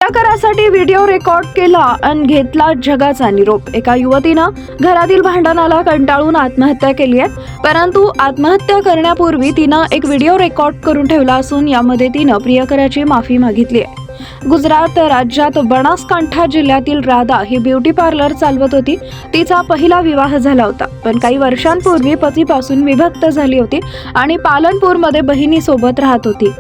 करासाठी video record केला आणि घेतला जगाचा निरोप। एका युवतीनं घरातील भांडणाला कंटाळून आत्महत्या केली आहे, परंतु आत्महत्या करण्यापूर्वी तिनं एक व्हिडिओ रेकॉर्ड करून ठेवला असून यामध्ये तिनं प्रियकराची माफी मागितली आहे। गुजरात राज्यात बनासकांठा जिल्ह्यातील राधा ही ब्युटी पार्लर चालवत होती। तिचा पहिला विवाह झाला होता, पण काही वर्षांपूर्वी पतीपासून विभक्त झाली होती आणि पालनपूरमध्ये बहिणीसोबत राहत होती।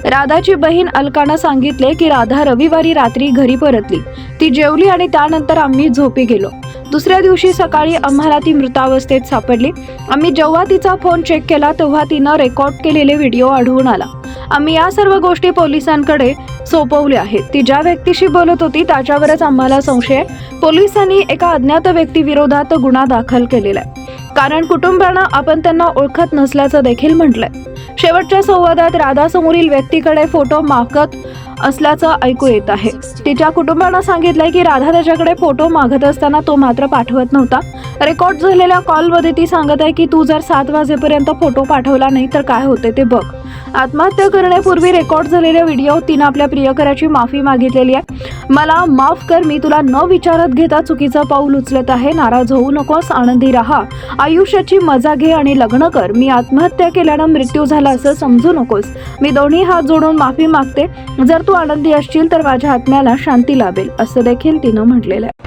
राधाची बहीण अलकानं सांगितले की राधा रविवारी रात्री घरी परतली। ती जेवली आणि त्यानंतर आम्ही झोपी गेलो। दुसऱ्या दिवशी सकाळी आम्हाला ती मृतावस्थेत सापडली। आम्ही जेव्हा तिचा फोन चेक केला तेव्हा तिनं रेकॉर्ड केलेले व्हिडिओ आढळून आला। आम्ही या सर्व गोष्टी पोलिसांकडे सोपवल्या आहेत। ती ज्या व्यक्तीशी बोलत होती त्याच्यावरच आम्हाला संशय आहे। पोलिसांनी एका अज्ञात व्यक्तीविरोधात गुन्हा दाखल केलेला आहे, कारण कुटुंबानं आपण त्यांना ओळखत नसल्याचं देखील म्हटलंय। शेवटच्या संवादात राधा समोरील व्यक्तीकडे फोटो मागत असल्याचं ऐकू येत आहे। तिच्या कुटुंबानं सांगितलंय की राधा त्याच्याकडे फोटो मागत असताना तो मात्र पाठवत नव्हता। रेकॉर्ड झालेल्या कॉलमध्ये ती सांगत आहे की तू जर 7 वाजेपर्यंत फोटो पाठवला नाही तर काय होते ते बघ। आत्महत्या करण्यापूर्वी रेकॉर्ड झालेल्या व्हिडिओत तिनं आपल्या प्रियकराची माफी मागितलेली आहे। मला माफ कर, मी तुला न विचारत घेता चुकीचं पाऊल उचलत आहे। नाराज होऊ नकोस, आनंदी राहा, आयुष्याची मजा घे आणि लग्न कर। मी आत्महत्या केल्यानं मृत्यू झाला असं समजू नकोस। मी दोन्ही हात जोडून माफी मागते। जर तू आनंदी असशील तर माझ्या आत्म्याला शांती लाभेल, असं देखील तिनं म्हटलेलं आहे।